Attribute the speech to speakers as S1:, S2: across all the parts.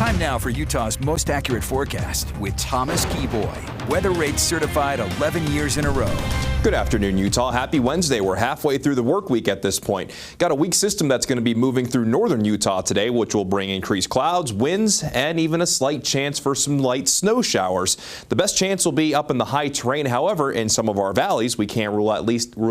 S1: Time now for Utah's most accurate forecast with Thomas Geboy. Weather rates certified 11 years in a row.
S2: Good afternoon, Utah. Happy Wednesday. We're halfway through the work week at this point. Got a weak system that's going to be moving through northern Utah today, which will bring increased clouds, winds, and even a slight chance for some light snow showers. The best chance will be up in the high terrain. However, in some of our valleys, we can rule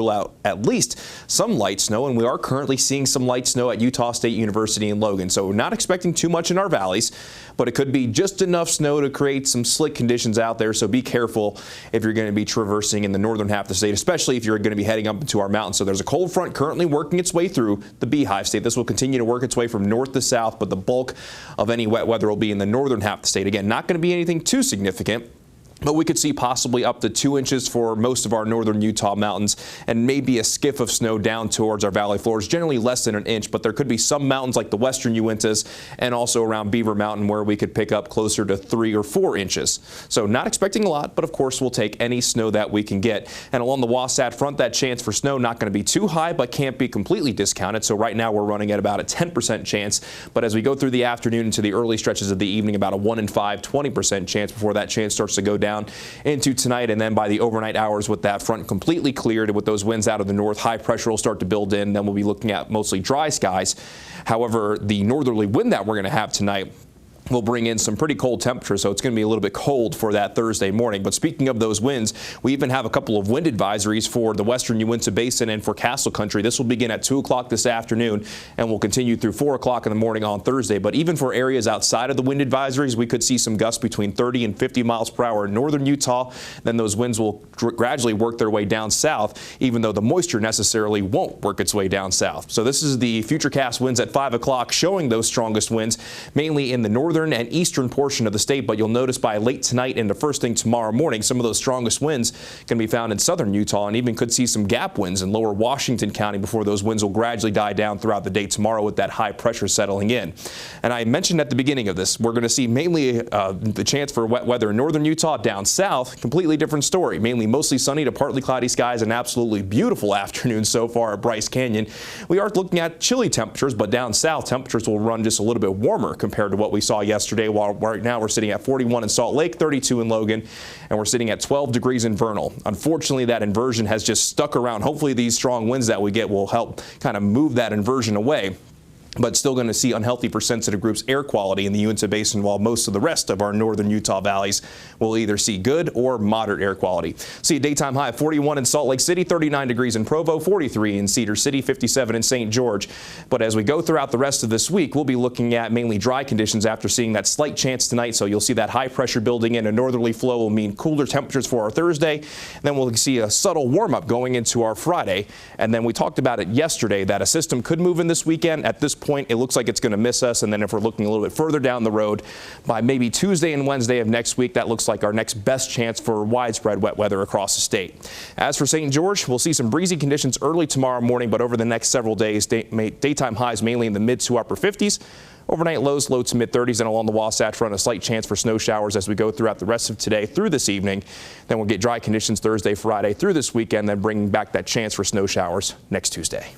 S2: out at least some light snow, and we are currently seeing some light snow at Utah State University in Logan. So we're not expecting too much in our valleys, but it could be just enough snow to create some slick conditions out there. So be careful if you're going to be traversing in the northern half of the state, especially if you're going to be heading up into our mountains. So there's a cold front currently working its way through the Beehive State. This will continue to work its way from north to south, but the bulk of any wet weather will be in the northern half of the state. Again, not going to be anything too significant, but we could see possibly up to 2 inches for most of our northern Utah mountains and maybe a skiff of snow down towards our valley floors, generally less than an inch, but there could be some mountains like the western Uintas and also around Beaver Mountain where we could pick up closer to 3 or 4 inches. So not expecting a lot, but of course we'll take any snow that we can get. And along the Wasatch Front, that chance for snow not going to be too high, but can't be completely discounted. So right now we're running at about a 10% chance, but as we go through the afternoon into the early stretches of the evening, about a 1 in 5, 20% chance before that chance starts to go down into tonight. And then by the overnight hours, with that front completely cleared and with those winds out of the north, high pressure will start to build in. Then we'll be looking at mostly dry skies. However, the northerly wind that we're going to have tonight will bring in some pretty cold temperatures, so it's going to be a little bit cold for that Thursday morning. But speaking of those winds, we even have a couple of wind advisories for the western Uinta Basin and for Castle Country. This will begin at 2 o'clock this afternoon and will continue through 4 o'clock in the morning on Thursday. But even for areas outside of the wind advisories, we could see some gusts between 30 and 50 miles per hour in northern Utah. Then those winds will gradually work their way down south, even though the moisture necessarily won't work its way down south. So this is the futurecast winds at 5 o'clock showing those strongest winds, mainly in the northern and eastern portion of the state. But you'll notice by late tonight and the first thing tomorrow morning, some of those strongest winds can be found in southern Utah, and even could see some gap winds in lower Washington County before those winds will gradually die down throughout the day tomorrow with that high pressure settling in. And I mentioned at the beginning of this, we're going to see mainly the chance for wet weather in northern Utah. Down south, completely different story. Mainly mostly sunny to partly cloudy skies, and absolutely beautiful afternoon so far at Bryce Canyon. We are looking at chilly temperatures, but down south temperatures will run just a little bit warmer compared to what we saw yesterday. While right now we're sitting at 41 in Salt Lake, 32 in Logan, and we're sitting at 12 degrees in Vernal. Unfortunately, that inversion has just stuck around. Hopefully these strong winds that we get will help kind of move that inversion away. But still going to see unhealthy for sensitive groups air quality in the Uinta Basin, while most of the rest of our northern Utah valleys will either see good or moderate air quality. See a daytime high of 41 in Salt Lake City, 39 degrees in Provo, 43 in Cedar City, 57 in St. George. But as we go throughout the rest of this week, we'll be looking at mainly dry conditions after seeing that slight chance tonight. So you'll see that high pressure building in. A northerly flow will mean cooler temperatures for our Thursday. Then we'll see a subtle warm up going into our Friday. And then we talked about it yesterday that a system could move in this weekend. At this point, it looks like it's going to miss us. And then if we're looking a little bit further down the road, by maybe Tuesday and Wednesday of next week, that looks like our next best chance for widespread wet weather across the state. As for St. George, we'll see some breezy conditions early tomorrow morning, but over the next several days, daytime highs mainly in the mid to upper 50s. Overnight lows, low to mid 30s, and along the Wasatch Front, a slight chance for snow showers as we go throughout the rest of today through this evening. Then we'll get dry conditions Thursday, Friday through this weekend, then bringing back that chance for snow showers next Tuesday.